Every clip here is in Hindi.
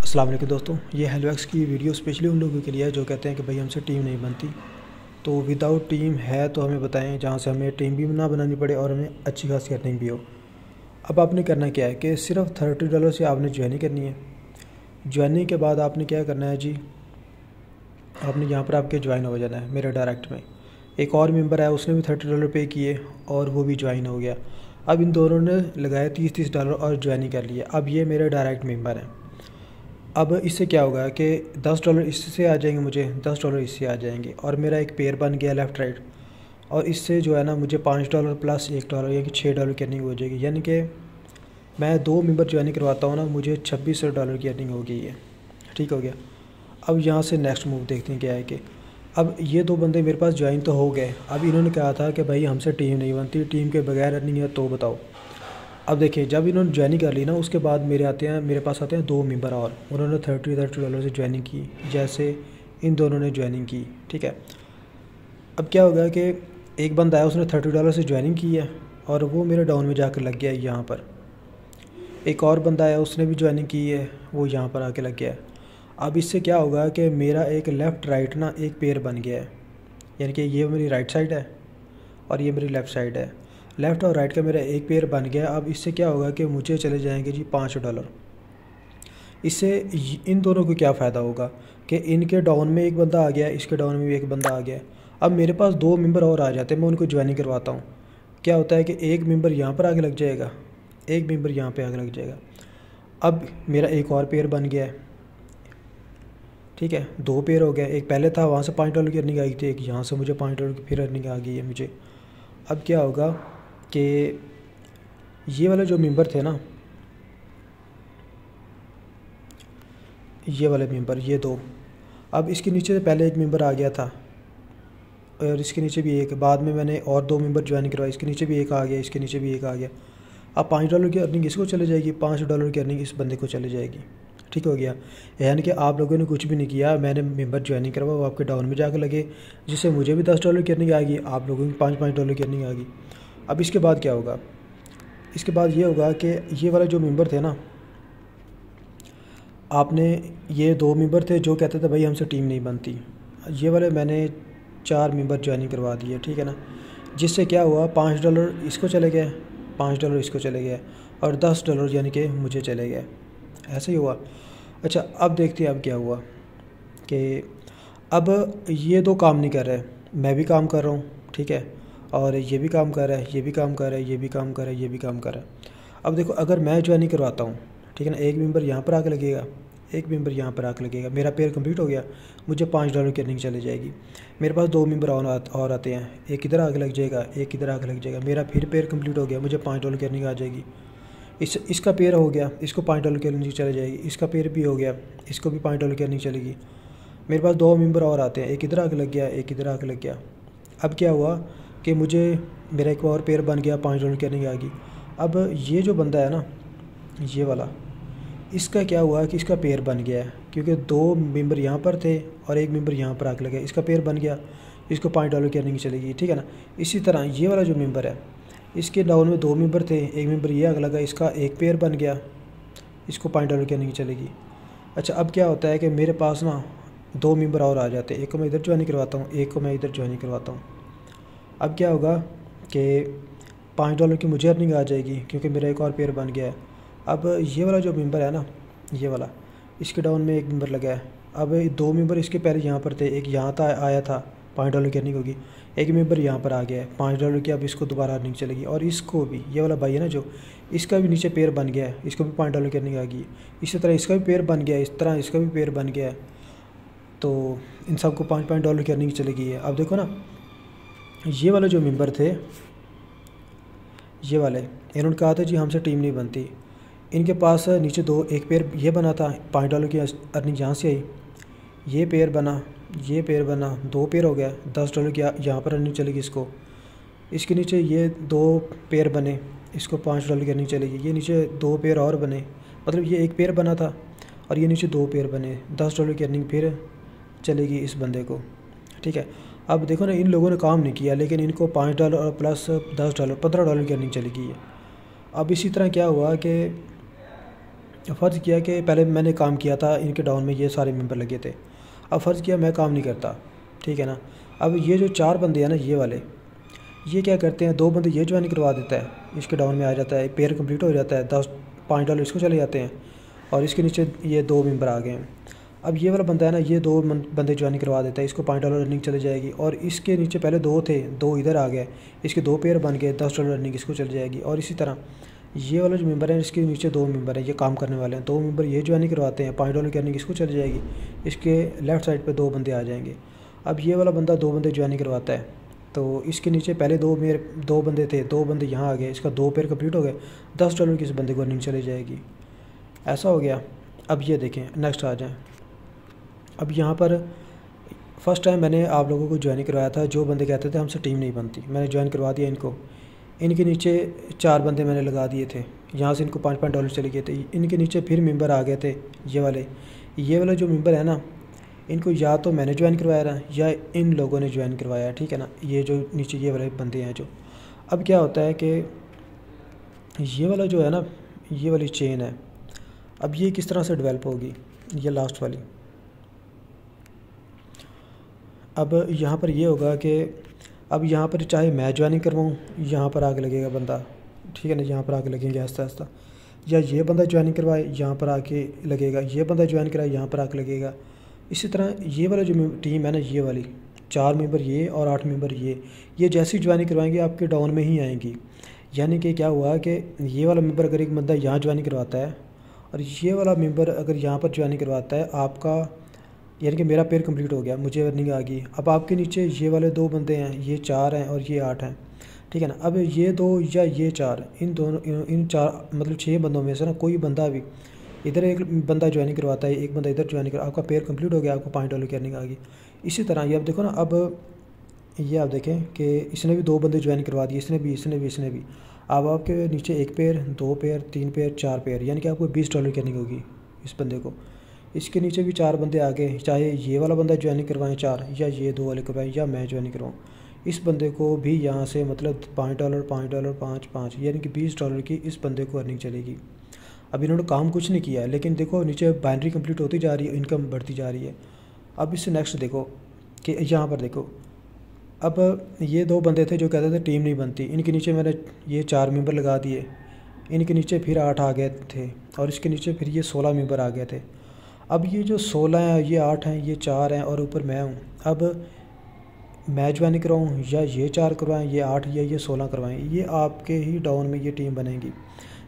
अस्सलाम वालेकुम दोस्तों, ये हेलोएक्स की वीडियो स्पेशली उन लोगों के लिए है जो कहते हैं कि भाई हमसे टीम नहीं बनती। तो विदाउट टीम है तो हमें बताएं जहाँ से हमें टीम भी ना बनानी पड़े और हमें अच्छी खासी अर्निंग भी हो। अब आपने करना क्या है कि सिर्फ $30 से आपने ज्वाइनिंग करनी है। ज्वाइनिंग के बाद आपने क्या करना है जी, आपने यहाँ पर आपके ज्वाइन हो जाना है मेरे डायरेक्ट में। एक और मेंबर है, उसने भी $30 पे किए और वो भी ज्वाइन हो गया। अब इन दोनों ने लगाया $30 और ज्वाइनिंग कर लिया। अब ये मेरे डायरेक्ट मेंबर हैं। अब इससे क्या होगा कि $10 इससे आ जाएंगे, मुझे $10 इससे आ जाएंगे और मेरा एक पेयर बन गया लेफ़्ट राइट। और इससे जो है ना मुझे $5 प्लस $1 यानी कि $6 की अर्निंग हो जाएगी। यानी कि मैं 2 मेंबर ज्वाइनिंग करवाता हूँ ना, मुझे $26 की अर्निंग हो गई है। ठीक हो गया। अब यहाँ से नेक्स्ट मूव देखते हैं क्या है कि अब ये 2 बंदे मेरे पास ज्वाइन तो हो गए। अब इन्होंने कहा था कि भाई हमसे टीम नहीं बनती, टीम के बगैर अर्निंग है तो बताओ। अब देखिए, जब इन्होंने ज्वाइनिंग कर ली ना, उसके बाद मेरे पास आते हैं 2 मेंबर और उन्होंने $30 से ज्वाइनिंग की, जैसे इन दोनों ने ज्वाइनिंग की। ठीक है। अब क्या होगा कि एक बंदा है, उसने $30 से ज्वाइनिंग की है और वो मेरे डाउन में जाकर लग गया है यहाँ पर। एक और बंदा है, उसने भी ज्वाइनिंग की है, वो यहाँ पर आके लग गया है। अब इससे क्या होगा कि मेरा एक लेफ़्ट राइट ना एक पेयर बन गया है। यानी कि ये मेरी राइट साइड है और ये मेरी लेफ़्ट साइड है। लेफ़्ट और राइट का मेरा एक पेयर बन गया। अब इससे क्या होगा कि मुझे चले जाएंगे जी $5। इससे इन दोनों को क्या फ़ायदा होगा कि इनके डाउन में एक बंदा आ गया, इसके डाउन में भी एक बंदा आ गया। अब मेरे पास 2 मेंबर और आ जाते हैं, मैं उनको ज्वाइनिंग करवाता हूँ। क्या होता है कि एक मेंबर यहाँ पर आगे लग जाएगा, एक मेंबर यहाँ पे आगे लग जाएगा। अब मेरा एक और पेयर बन गया है। ठीक है, 2 पेयर हो गया। एक पहले था, वहाँ से $5 की अर्निंग आई थी, एक यहाँ से मुझे $5 की फिर अर्निंग आ गई है मुझे। अब क्या होगा कि ये वाले जो मेंबर थे ना, ये वाले मेंबर, ये 2, अब इसके नीचे से पहले एक मेंबर आ गया था और इसके नीचे भी एक, बाद में मैंने और 2 मेंबर ज्वाइन करवाए, इसके नीचे भी एक आ गया, इसके नीचे भी एक आ गया। अब $5 की अर्निंग इसको चले जाएगी, $5 की अर्निंग इस बंदे को चले जाएगी। ठीक हो गया। यानी कि आप लोगों ने कुछ भी नहीं किया, मैंने मेंबर ज्वाइनिंग करवा, वो आपके डाउन में जाकर लगे, जिससे मुझे भी $10 की अर्निंग आएगी, आप लोगों की $5 की अर्निंग आ गई। अब इसके बाद क्या होगा, इसके बाद ये होगा कि ये वाला जो मेंबर थे ना, आपने ये 2 मेंबर थे जो कहते थे भाई हमसे टीम नहीं बनती, ये वाले मैंने 4 मेंबर ज्वाइनिंग करवा दिए। ठीक है ना, जिससे क्या हुआ, $5 इसको चले गए, $5 इसको चले गए और $10 यानी कि मुझे चले गए। ऐसे ही हुआ। अच्छा, अब देखते हैं अब क्या हुआ कि अब ये 2 काम नहीं कर रहे, मैं भी काम कर रहा हूँ। ठीक है, और ये भी काम कर रहा है, ये भी काम कर रहा है, ये भी काम कर रहा है, ये भी काम कर रहा है। अब देखो, अगर मैं ज्वाइनिंग करवाता हूँ, ठीक है ना, एक मेंबर यहाँ पर आके लगेगा, एक मेंबर यहाँ पर आके लगेगा, मेरा पेयर कंप्लीट हो गया, मुझे $5 की अर्निंग चली जाएगी। मेरे पास 2 मेंबर और आते हैं, एक इधर आके लग जाएगा, एक इधर आके लग जाएगा, मेरा फिर पेयर कंप्लीट हो गया, मुझे $5 की अर्निंग आ जाएगी। इसका पेयर हो गया, इसको $5 की अर्निंग चली जाएगी, इसका पेयर भी हो गया, इसको भी $5 की अर्निंग चलेगी। मेरे पास 2 मेंबर और आते हैं, एक इधर आके लग गया, एक इधर आके लग गया। अब क्या हुआ कि मुझे मेरा एक और पेयर बन गया, $5 की अर्निंग आ गई। अब ये जो बंदा है ना, ये वाला, इसका क्या हुआ कि इसका पेयर बन गया है, क्योंकि 2 मेंबर यहाँ पर थे और एक मेंबर यहाँ पर आके लगे, इसका पेयर बन गया, इसको $5 की अर्निंग चलेगी। ठीक है ना। इसी तरह ये वाला जो मेंबर है, इसके डाउन में 2 मेंबर थे, एक मेंबर ये आगे लगा, इसका एक पेयर बन गया, इसको $5 की अर्निंग चलेगी। अच्छा, अब क्या होता है कि मेरे पास ना 2 मेंबर और आ जाते हैं, एक को मैं इधर ज्वाइन करवाता हूँ, एक को मैं इधर ज्वाइन करवाता हूँ। अब क्या होगा कि $5 की मुझे अर्निंग आ जाएगी क्योंकि मेरा एक और पेयर बन गया है। अब ये वाला जो मेंबर है ना, ये वाला, इसके डाउन में एक मेंबर लगा है। अब 2 मेंबर इसके पहले यहाँ पर थे, एक यहाँ था आया था, $5 की अर्निंग होगी, एक मेंबर यहाँ पर आ गया है $5 की, अब इसको दोबारा अर्निंग चलेगी। और इसको भी, ये वाला भाई है ना जो, इसका भी नीचे पेयर बन गया है, इसको भी $5 की अर्निंग आ गई। इसी तरह इसका भी पेयर बन गया है, इस तरह इसका भी पेयर बन गया है, तो इन सबको $5 की अर्निंग चलेगी है। अब देखो ना, ये वाले जो मेंबर थे, ये वाले, इन्होंने कहा था जी हमसे टीम नहीं बनती। इनके पास नीचे 2, एक पेयर ये बना था, $5 की अर्निंग यहाँ से आई, ये पेयर बना, ये पेयर बना, 2 पेयर हो गया, $10 की यहाँ पर अर्निंग चलेगी इसको। इसके नीचे ये 2 पेयर बने, इसको $5 की अर्निंग चलेगी। ये नीचे 2 पेयर और बने, मतलब ये एक पेयर बना था और ये नीचे 2 पेयर बने, $10 की अर्निंग फिर चलेगी इस बंदे को। ठीक है। अब देखो ना, इन लोगों ने काम नहीं किया, लेकिन इनको $5 और प्लस $10 $15 की अर्निंग चली गई है। अब इसी तरह क्या हुआ कि फ़र्ज़ किया कि पहले मैंने काम किया था इनके डाउन में, ये सारे मेंबर लगे थे। अब फ़र्ज़ किया मैं काम नहीं करता, ठीक है ना। अब ये जो 4 बंदे हैं ना, ये वाले, ये क्या करते हैं, 2 बंदे ये ज्वाइन करवा देता है, इसके डाउन में आ जाता है, पेयर कंप्लीट हो जाता है, $5 इसको चले जाते हैं और इसके नीचे ये 2 मेंबर आ गए हैं। अब ये वाला बंदा है ना, ये 2 बंदे ज्वाइन करवा देता है, इसको $5 अर्निंग चली जाएगी। और इसके नीचे पहले 2 थे, 2 इधर आ गए, इसके 2 पेयर बन गए, $10 अर्निंग इसको चली जाएगी। और इसी तरह ये वाला जो मेंबर है, इसके नीचे 2 मेंबर है, ये काम करने वाले हैं, 2 मेंबर ये ज्वाइन करवाते हैं, $5 की अर्निंग इसको चली जाएगी। इसके लेफ़्ट साइड पे 2 बंदे आ जाएंगे। अब ये वाला बंदा 2 बंदे ज्वाइन करवाता है, तो इसके नीचे पहले 2 बंदे थे, 2 बंदे यहाँ आ गए, इसका 2 पेयर कंप्लीट हो गए, $10 की इस बंदे को अर्निंग चली जाएगी। ऐसा हो गया। अब ये देखें, नेक्स्ट आ जाएँ। अब यहाँ पर फ़र्स्ट टाइम मैंने आप लोगों को ज्वाइन करवाया था, जो बंदे कहते थे हमसे टीम नहीं बनती, मैंने ज्वाइन करवा दिया इनको। इनके नीचे 4 बंदे मैंने लगा दिए थे, यहाँ से इनको $5 चले गए थे। इनके नीचे फिर मेंबर आ गए थे, ये वाले जो मेंबर है ना, इनको या तो मैंने ज्वाइन करवाया था या इन लोगों ने ज्वाइन करवाया, ठीक है ना। ये जो नीचे ये वाले बंदे हैं जो, अब क्या होता है कि ये वाला जो है ना, ये वाली चेन है, अब ये किस तरह से डेवलप होगी, ये लास्ट वाली। अब यहाँ पर ये होगा कि अब यहाँ पर चाहे मैं ज्वाइनिंग करवाऊँ, यहाँ पर आके लगेगा बंदा, ठीक है ना, यहाँ पर आके लगेंगे आहिस्ता आहिस्ता, या ये बंदा ज्वाइनिंग करवाए, यहाँ पर आके लगेगा, ये बंदा ज्वाइन कराए, यहाँ पर आके लगेगा। इसी तरह ये वाला जो टीम है ना, ये वाली 4 मेंबर ये और 8 मेंबर ये जैसी ज्वाइनिंग करवाएंगे आपके डाउन में ही आएंगी। यानी कि क्या हुआ कि ये वाला मेंबर अगर एक बंदा यहाँ ज्वाइनिंग करवाता है और ये वाला मेंबर अगर यहाँ पर ज्वाइनिंग करवाता है, आपका यानी कि मेरा पेयर कंप्लीट हो गया, मुझे अर्निंग आ गई। अब आपके नीचे ये वाले 2 बंदे हैं, ये 4 हैं और ये 8 हैं, ठीक है ना। अब ये 2 या ये 4, इन दोनों इन 4 मतलब 6 बंदों में से ना कोई बंदा भी इधर एक बंदा ज्वाइनिंग करवाता है, एक बंदा इधर ज्वाइनिंग कर, आपका पेयर कंप्लीट हो गया, आपको $5 की अर्निंग आ गई। इसी तरह ये आप देखो ना, अब ये आप देखें कि इसने भी 2 बंदे ज्वाइन करवा दिए, इसने भी। अब आपके नीचे 1 पेयर, 2 पेयर, 3 पेयर, 4 पेयर, यानी कि आपको $20 की अर्निंग होगी इस बंदे को। इसके नीचे भी 4 बंदे आ गए, चाहे ये वाला बंदा ज्वाइनिंग करवाएं 4, या ये 2 वाले करवाएं, या मैं ज्वाइनिंग करवाऊँ। इस बंदे को भी यहाँ से मतलब $5, $5, यानी कि $20 की इस बंदे को अर्निंग चलेगी। अब इन्होंने काम कुछ नहीं किया है, लेकिन देखो नीचे बाइनरी कंप्लीट होती जा रही है, इनकम बढ़ती जा रही है। अब इससे नेक्स्ट देखो कि यहाँ पर देखो, अब ये 2 बंदे थे जो कहते थे टीम नहीं बनती, इनके नीचे मैंने ये 4 मेंबर लगा दिए, इनके नीचे फिर 8 आ गए थे और इसके नीचे फिर ये 16 मेंबर आ गए थे। अब ये जो 16 हैं, ये 8 हैं, ये 4 हैं और ऊपर मैं हूँ। अब मैं ज्वाइन करवाऊँ या ये 4 करवाएं, ये 8 या ये 16 करवाएं, ये आपके ही डाउन में ये टीम बनेगी।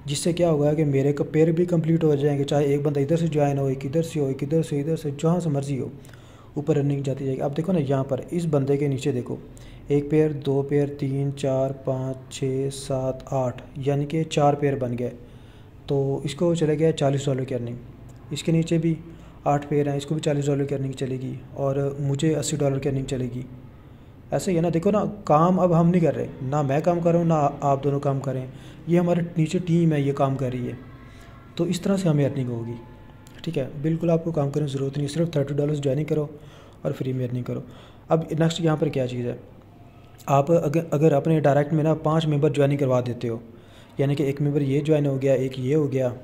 जिससे क्या होगा कि मेरे पेयर भी कंप्लीट हो जाएंगे, चाहे एक बंदा इधर से ज्वाइन हो, एक इधर से हो, एक इधर से, जहाँ से मर्ज़ी हो, ऊपर रनिंग जाती जाएगी। अब देखो ना, यहाँ पर इस बंदे के नीचे देखो, 1 पेयर, 2 पेयर, 3, 4, 5, 6, 7, 8, यानी कि 4 पेयर बन गए, तो इसको चले गया $40 की अर्निंग। इसके नीचे भी 8 पेयर हैं, इसको भी $40 की अर्निंग चलेगी और मुझे $80 की अर्निंग चलेगी। ऐसे ही है ना, देखो ना, काम अब हम नहीं कर रहे, ना मैं काम कर रहा हूँ, ना आप दोनों काम कर रहे हैं, ये हमारे नीचे टीम है, ये काम कर रही है। तो इस तरह से हमें अर्निंग होगी, ठीक है। बिल्कुल आपको काम करने की ज़रूरत नहीं, सिर्फ $30 ज्वाइनिंग करो और फ्री में अर्निंग करो। अब नेक्स्ट यहाँ पर क्या चीज़ है, आप अगर अपने डायरेक्ट में ना 5 मेंबर ज्वाइनिंग करवा देते हो, यानी कि एक मेंबर ये ज्वाइन हो गया, एक ये हो गया,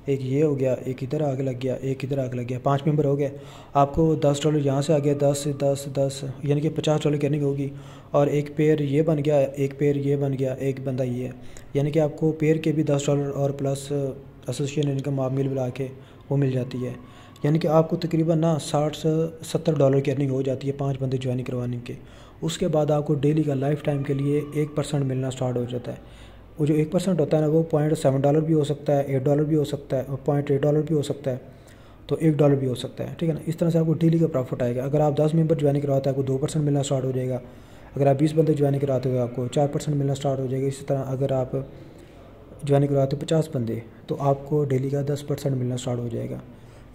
एक ये हो गया, एक इधर आगे लग गया, एक इधर आगे लग गया, 5 मेंबर हो गए, आपको $10 यहाँ से आ गया, 10 से 10 यानी कि $50 की अर्निंग होगी। और एक पेयर ये बन गया, एक पेयर ये बन गया, एक बंदा ये है, यानी कि आपको पेयर के भी $10 और प्लस एसोसिएशन इनकम आप मिला के वो मिल जाती है। यानी कि आपको तकरीबन ना $60 से $70 की अर्निंग हो जाती है 5 बंदे ज्वाइन करवाने के। उसके बाद आपको डेली का लाइफ टाइम के लिए 1% मिलना स्टार्ट हो जाता है। वो जो 1% होता है ना, वो $0.7 भी हो सकता है, $8 भी हो सकता है और $0.8 भी हो सकता है, तो $1 भी हो सकता है, ठीक है ना। इस तरह से आपको डेली का प्रॉफिट आएगा। अगर आप 10 मेंबर ज्वाइन करवाते हैं, आपको 2% मिलना स्टार्ट हो जाएगा। अगर आप 20 बंदे ज्वाइन कराते हो, आपको 4% मिलना स्टार्ट हो जाएगा। इसी तरह अगर आप ज्वाइन करवाते हो 50 बंदे, तो आपको डेली का 10% मिलना स्टार्ट हो जाएगा।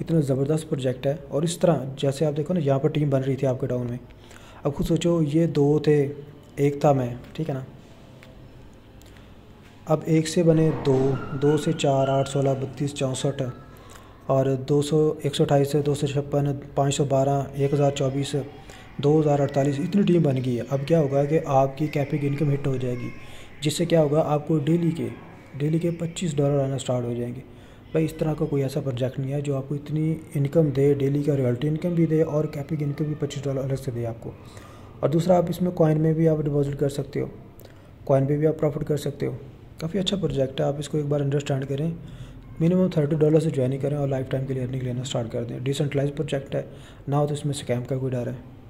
इतना ज़बरदस्त प्रोजेक्ट है। और इस तरह जैसे आप देखो ना, यहाँ पर टीम बन रही थी आपके टाउन में। अब खुद सोचो, ये 2 थे, एक था मैं, ठीक है ना। अब 1 से बने 2, 2 से 4, 8, 16, 32, 64 और 200, 128 से 256, 512, 1024, 2048, इतनी टीम बन गई है। अब क्या होगा कि आपकी कैपिंग इनकम हिट हो जाएगी, जिससे क्या होगा, आपको डेली के $25 आना स्टार्ट हो जाएंगे। भाई इस तरह का कोई ऐसा प्रोजेक्ट नहीं है जो आपको इतनी इनकम दे, डेली का रॉयल्टी इनकम भी दे और कैपिंग इनकम भी $25 अलग से दे आपको। और दूसरा, आप इसमें कॉइन में भी आप डिपॉजिट कर सकते हो, कॉइन पे भी आप प्रॉफिट कर सकते हो। काफ़ी अच्छा प्रोजेक्ट है, आप इसको एक बार अंडरस्टैंड करें। मिनिमम $30 से ज्वाइन करें और लाइफ टाइम के लिए अर्निंग लेना स्टार्ट कर दें। डिसेंट्रलाइज प्रोजेक्ट है ना, हो तो इसमें स्कैम का कोई डर है।